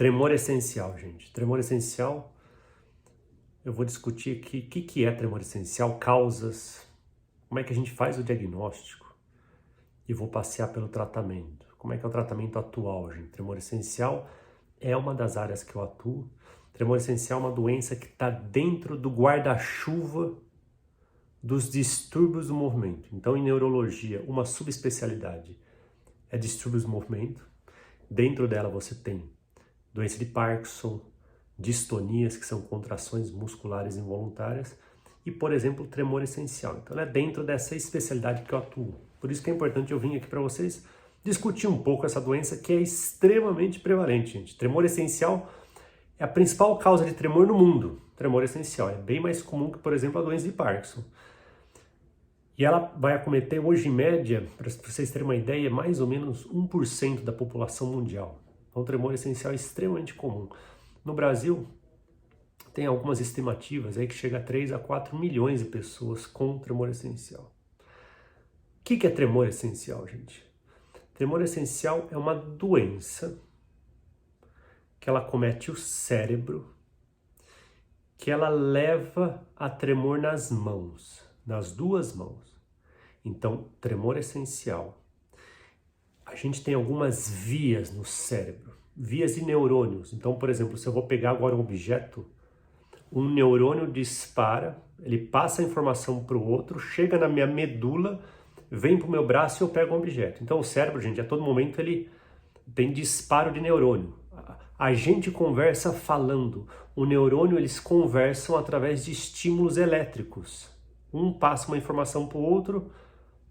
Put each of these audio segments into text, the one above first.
Tremor essencial, gente. Tremor essencial, eu vou discutir aqui o que é tremor essencial, causas, como é que a gente faz o diagnóstico e vou passear pelo tratamento. Como é que é o tratamento atual, gente? Tremor essencial é uma das áreas que eu atuo. Tremor essencial é uma doença que está dentro do guarda-chuva dos distúrbios do movimento. Então, em neurologia, uma subespecialidade é distúrbios do movimento. Dentro dela você tem doença de Parkinson, distonias, que são contrações musculares involuntárias, e, por exemplo, tremor essencial. Então, é dentro dessa especialidade que eu atuo. Por isso que é importante eu vir aqui para vocês discutir um pouco essa doença que é extremamente prevalente, gente. Tremor essencial é a principal causa de tremor no mundo. Tremor essencial é bem mais comum que, por exemplo, a doença de Parkinson. E ela vai acometer hoje, em média, para vocês terem uma ideia, mais ou menos 1% da população mundial. Então, o tremor essencial é extremamente comum. No Brasil, tem algumas estimativas aí que chega a 3 a 4 milhões de pessoas com tremor essencial. O que é tremor essencial, gente? Tremor essencial é uma doença que ela acomete o cérebro, que ela leva a tremor nas mãos, nas duas mãos. Então, tremor essencial. A gente tem algumas vias no cérebro, vias de neurônios. Então, por exemplo, se eu vou pegar agora um objeto, um neurônio dispara, ele passa a informação para o outro, chega na minha medula, vem para o meu braço e eu pego um objeto. Então, o cérebro, gente, a todo momento ele tem disparo de neurônio. A gente conversa falando. O neurônio, eles conversam através de estímulos elétricos. Um passa uma informação para o outro,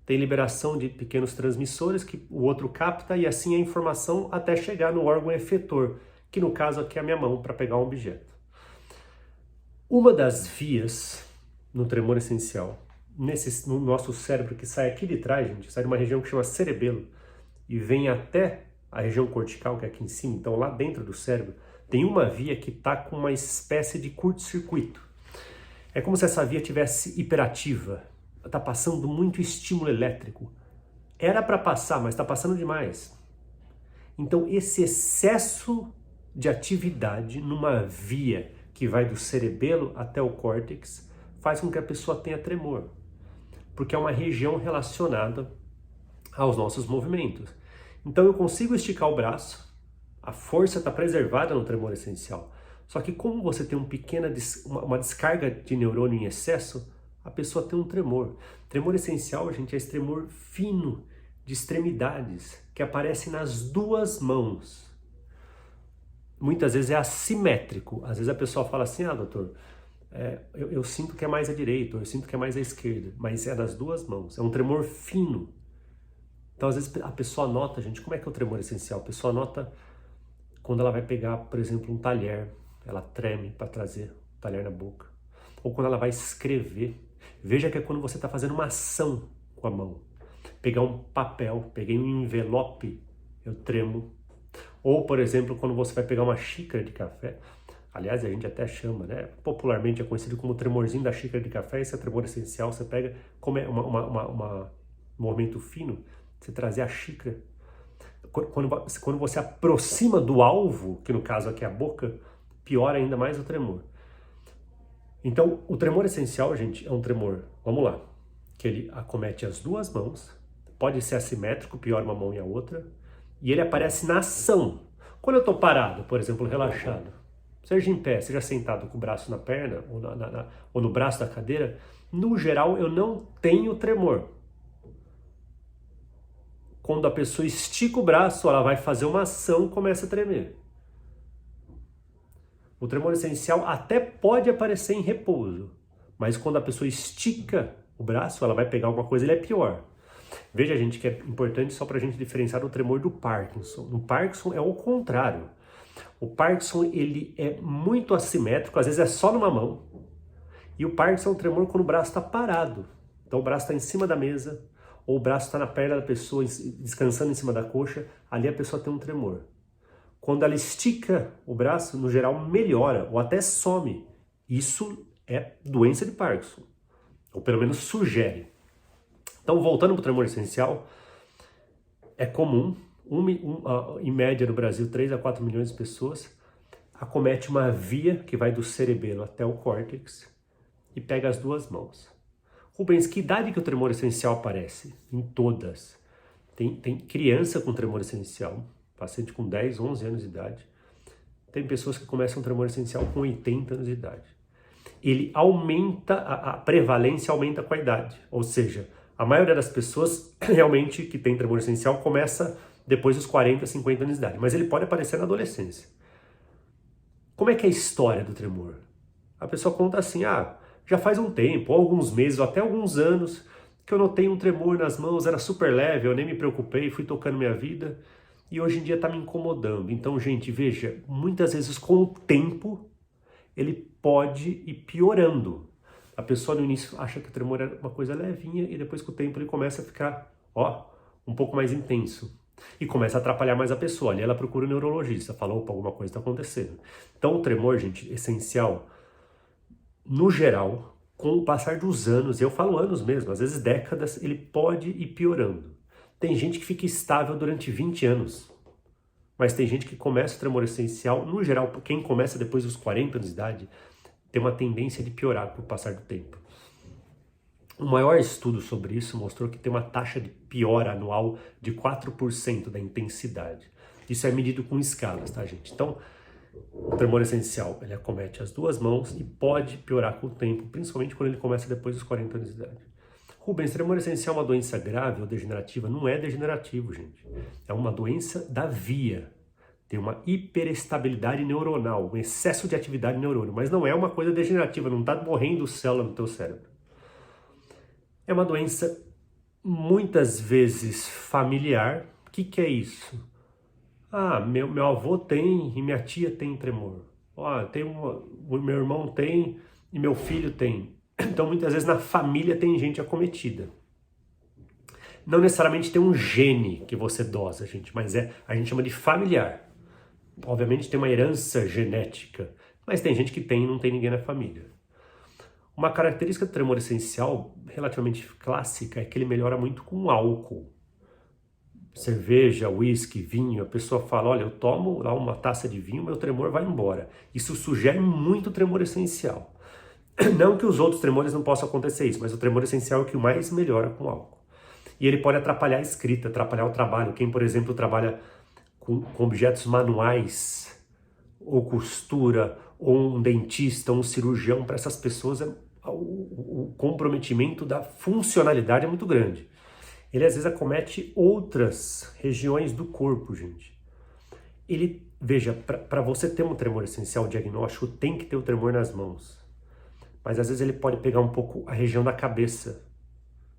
tem liberação de pequenos transmissores que o outro capta e assim a informação até chegar no órgão efetor, que no caso aqui é a minha mão para pegar um objeto. Uma das vias no tremor essencial, no nosso cérebro, que sai aqui de trás, gente, sai de uma região que chama cerebelo e vem até a região cortical, que é aqui em cima, então lá dentro do cérebro, tem uma via que está com uma espécie de curto-circuito. É como se essa via tivesse hiperativa, está passando muito estímulo elétrico. Era para passar, mas está passando demais. Então esse excesso de atividade numa via que vai do cerebelo até o córtex faz com que a pessoa tenha tremor, porque é uma região relacionada aos nossos movimentos. Então eu consigo esticar o braço, a força está preservada no tremor essencial. Só que como você tem uma descarga de neurônio em excesso, a pessoa tem um tremor. Tremor essencial, gente, é esse tremor fino de extremidades que aparece nas duas mãos. Muitas vezes é assimétrico. Às vezes a pessoa fala assim, doutor, eu sinto que é mais à direita, ou eu sinto que é mais à esquerda, mas é nas duas mãos. É um tremor fino. Então, às vezes, a pessoa nota, gente, como é que é o tremor essencial? A pessoa nota quando ela vai pegar, por exemplo, um talher, ela treme para trazer o talher na boca. Ou quando ela vai escrever. Veja que é quando você está fazendo uma ação com a mão. Pegar um papel, peguei um envelope, eu tremo. Ou, por exemplo, quando você vai pegar uma xícara de café. Aliás, a gente até chama, né? Popularmente é conhecido como tremorzinho da xícara de café. Esse é tremor essencial. Você pega, como é um movimento fino, você trazer a xícara. Quando você aproxima do alvo, que no caso aqui é a boca, piora ainda mais o tremor. Então, o tremor essencial, gente, é um tremor, vamos lá, que ele acomete as duas mãos, pode ser assimétrico, piora uma mão e a outra, e ele aparece na ação. Quando eu estou parado, por exemplo, relaxado, seja em pé, seja sentado com o braço na perna ou no braço da cadeira, no geral eu não tenho tremor. Quando a pessoa estica o braço, ela vai fazer uma ação e começa a tremer. O tremor essencial até pode aparecer em repouso, mas quando a pessoa estica o braço, ela vai pegar alguma coisa, ele é pior. Veja, gente, que é importante só para a gente diferenciar o tremor do Parkinson. No Parkinson é o contrário. O Parkinson, ele é muito assimétrico, às vezes é só numa mão. E o Parkinson é um tremor quando o braço está parado. Então o braço está em cima da mesa, ou o braço está na perna da pessoa, descansando em cima da coxa, ali a pessoa tem um tremor. Quando ela estica o braço, no geral, melhora ou até some. Isso é doença de Parkinson, ou pelo menos sugere. Então, voltando para o tremor essencial, é comum, em média no Brasil, 3 a 4 milhões de pessoas. acomete uma via que vai do cerebelo até o córtex e pega as duas mãos. Rubens, que idade que o tremor essencial aparece? Em todas. Tem criança com tremor essencial, paciente com 10, 11 anos de idade. Tem pessoas que começam tremor essencial com 80 anos de idade. Ele aumenta, a prevalência aumenta com a idade. Ou seja, a maioria das pessoas realmente que tem tremor essencial começa depois dos 40, 50 anos de idade. Mas ele pode aparecer na adolescência. Como é que é a história do tremor? A pessoa conta assim, já faz um tempo, ou alguns meses, ou até alguns anos, que eu notei um tremor nas mãos, era super leve, eu nem me preocupei, fui tocando minha vida, e hoje em dia está me incomodando. Então, gente, veja, muitas vezes com o tempo, ele pode ir piorando. A pessoa no início acha que o tremor é uma coisa levinha, e depois com o tempo ele começa a ficar, um pouco mais intenso. E começa a atrapalhar mais a pessoa. Ali ela procura o neurologista, fala, opa, alguma coisa está acontecendo. Então o tremor, gente, essencial, no geral, com o passar dos anos, eu falo anos mesmo, às vezes décadas, ele pode ir piorando. Tem gente que fica estável durante 20 anos, mas tem gente que começa o tremor essencial, no geral, quem começa depois dos 40 anos de idade, tem uma tendência de piorar com o passar do tempo. O maior estudo sobre isso mostrou que tem uma taxa de piora anual de 4% da intensidade. Isso é medido com escalas, tá, gente? Então, o tremor essencial, ele acomete as duas mãos e pode piorar com o tempo, principalmente quando ele começa depois dos 40 anos de idade. Rubens, tremor essencial é uma doença grave ou degenerativa? Não é degenerativo, gente. É uma doença da via. Tem uma hiperestabilidade neuronal, um excesso de atividade neurônio, mas não é uma coisa degenerativa, não está morrendo célula no teu cérebro. É uma doença muitas vezes familiar. O que é isso? Meu avô tem e minha tia tem tremor. O meu irmão tem e meu filho tem. Então muitas vezes na família tem gente acometida. Não necessariamente tem um gene que você dosa, gente, mas a gente chama de familiar. Obviamente tem uma herança genética, mas tem gente que tem e não tem ninguém na família. Uma característica do tremor essencial relativamente clássica é que ele melhora muito com álcool. Cerveja, uísque, vinho, a pessoa fala, olha, eu tomo lá uma taça de vinho, meu tremor vai embora. Isso sugere muito tremor essencial. Não que os outros tremores não possam acontecer isso, mas o tremor essencial é o que mais melhora com álcool. E ele pode atrapalhar a escrita, atrapalhar o trabalho. Quem, por exemplo, trabalha com objetos manuais, ou costura, ou um dentista, ou um cirurgião, para essas pessoas o comprometimento da funcionalidade é muito grande. Ele às vezes acomete outras regiões do corpo, gente. Veja, para você ter um tremor essencial diagnóstico, tem que ter o tremor nas mãos. Mas às vezes ele pode pegar um pouco a região da cabeça.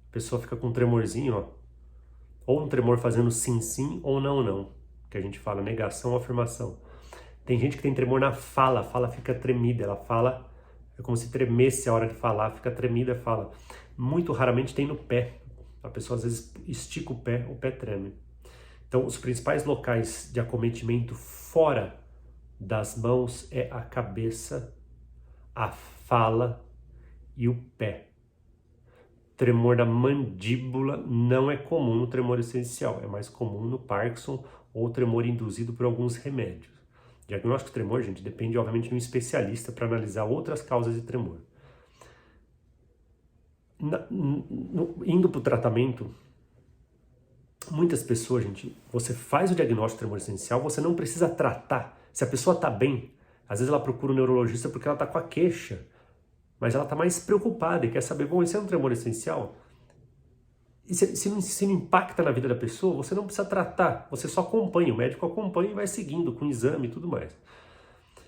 A pessoa fica com um tremorzinho, ou um tremor fazendo sim, sim, ou não, não. Que a gente fala negação ou afirmação. Tem gente que tem tremor na fala, a fala fica tremida, ela fala, é como se tremesse a hora de falar, fica tremida, fala. Muito raramente tem no pé. A pessoa às vezes estica o pé treme. Então, os principais locais de acometimento fora das mãos é a cabeça, a fala e o pé. Tremor da mandíbula não é comum no tremor essencial, é mais comum no Parkinson ou tremor induzido por alguns remédios. Diagnóstico de tremor, gente, depende obviamente de um especialista para analisar outras causas de tremor. Indo para o tratamento, muitas pessoas, gente, você faz o diagnóstico de tremor essencial, você não precisa tratar. Se a pessoa está bem, às vezes ela procura um neurologista porque ela está com a queixa, mas ela está mais preocupada e quer saber, bom, esse é um tremor essencial? E se não impacta na vida da pessoa, você não precisa tratar, você só acompanha, o médico acompanha e vai seguindo com exame e tudo mais.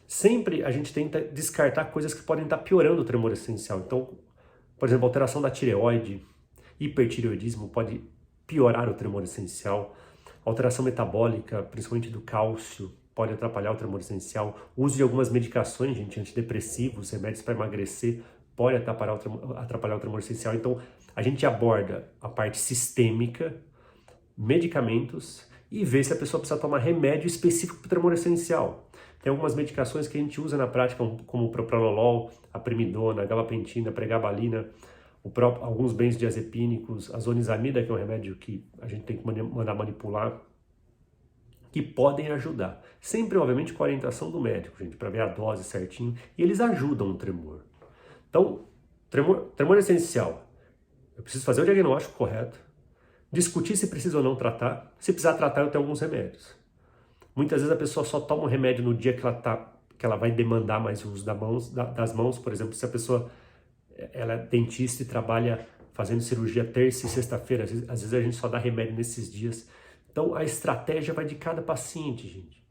Sempre a gente tenta descartar coisas que podem estar piorando o tremor essencial. Então, por exemplo, alteração da tireoide, hipertireoidismo pode piorar o tremor essencial. Alteração metabólica, principalmente do cálcio, pode atrapalhar o tremor essencial. O uso de algumas medicações, gente, antidepressivos, remédios para emagrecer, pode atrapalhar o tremor essencial. Então, a gente aborda a parte sistêmica, medicamentos, e vê se a pessoa precisa tomar remédio específico para o tremor essencial. Tem algumas medicações que a gente usa na prática, como o propranolol, a primidona, a gabapentina, a pregabalina, alguns benzodiazepínicos, a zonizamida, que é um remédio que a gente tem que mandar manipular, que podem ajudar. Sempre, obviamente, com a orientação do médico, gente, para ver a dose certinho. E eles ajudam o tremor. Então, tremor essencial. Eu preciso fazer o diagnóstico correto, discutir se precisa ou não tratar. Se precisar tratar, eu tenho alguns remédios. Muitas vezes a pessoa só toma um remédio no dia que ela vai demandar mais o uso das mãos. Por exemplo, se a pessoa ela é dentista e trabalha fazendo cirurgia terça e sexta-feira, às vezes a gente só dá remédio nesses dias. Então a estratégia vai de cada paciente, gente.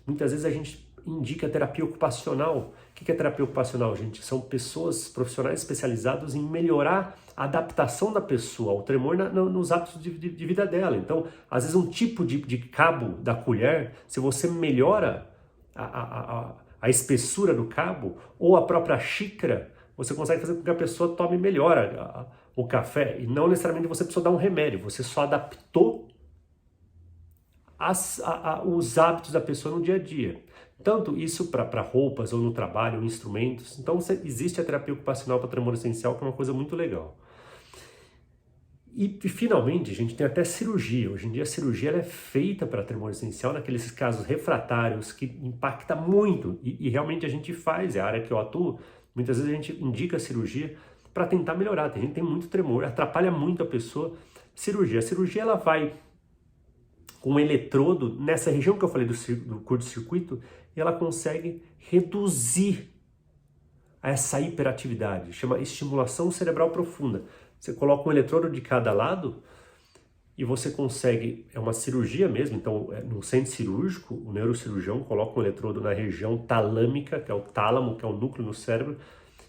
Muitas vezes a gente indica terapia ocupacional. O que é terapia ocupacional, gente? São pessoas, profissionais especializados em melhorar a adaptação da pessoa ao tremor nos hábitos de vida dela. Então, às vezes um tipo de cabo da colher, se você melhora a espessura do cabo ou a própria xícara, você consegue fazer com que a pessoa tome melhor o café. E não necessariamente você precisou dar um remédio, você só adaptou os hábitos da pessoa no dia a dia. Tanto isso para roupas, ou no trabalho, ou instrumentos. Então existe a terapia ocupacional para tremor essencial, que é uma coisa muito legal. E finalmente, a gente tem até cirurgia. Hoje em dia a cirurgia ela é feita para tremor essencial naqueles casos refratários que impacta muito. E realmente a gente faz, é a área que eu atuo. Muitas vezes a gente indica a cirurgia para tentar melhorar. Tem gente que tem muito tremor, atrapalha muito a pessoa. Cirurgia. A cirurgia ela vai com um eletrodo nessa região que eu falei do curto-circuito e ela consegue reduzir essa hiperatividade. Chama estimulação cerebral profunda. Você coloca um eletrodo de cada lado e você consegue, é uma cirurgia mesmo, então no centro cirúrgico, o neurocirurgião coloca um eletrodo na região talâmica, que é o tálamo, que é o núcleo no cérebro,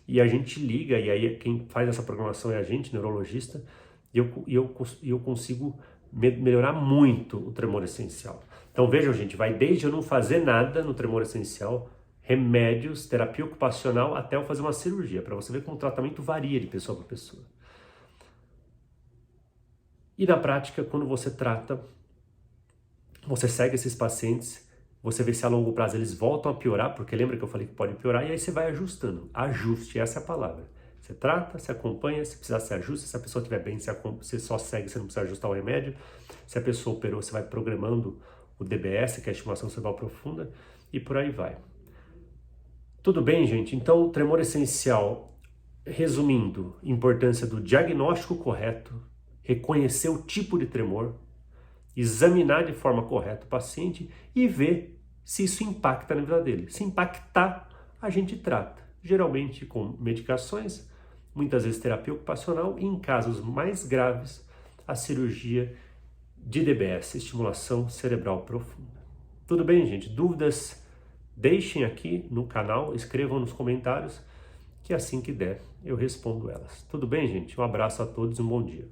e a gente liga, e aí quem faz essa programação é a gente, neurologista, e eu consigo melhorar muito o tremor essencial. Então vejam, gente, vai desde eu não fazer nada no tremor essencial, remédios, terapia ocupacional, até eu fazer uma cirurgia, para você ver como o tratamento varia de pessoa para pessoa. E na prática, quando você trata, você segue esses pacientes, você vê se a longo prazo eles voltam a piorar, porque lembra que eu falei que pode piorar, e aí você vai ajustando. Ajuste, essa é a palavra. Você trata, se acompanha, se precisar se ajusta, se a pessoa estiver bem, você só segue, você não precisa ajustar o remédio. Se a pessoa operou, você vai programando o DBS, que é a estimulação cerebral profunda, e por aí vai. Tudo bem, gente? Então, tremor essencial, resumindo, importância do diagnóstico correto, reconhecer o tipo de tremor, examinar de forma correta o paciente e ver se isso impacta na vida dele. Se impactar, a gente trata, geralmente com medicações, muitas vezes terapia ocupacional e em casos mais graves, a cirurgia de DBS, estimulação cerebral profunda. Tudo bem, gente? Dúvidas? Deixem aqui no canal, escrevam nos comentários, que assim que der eu respondo elas. Tudo bem, gente? Um abraço a todos e um bom dia.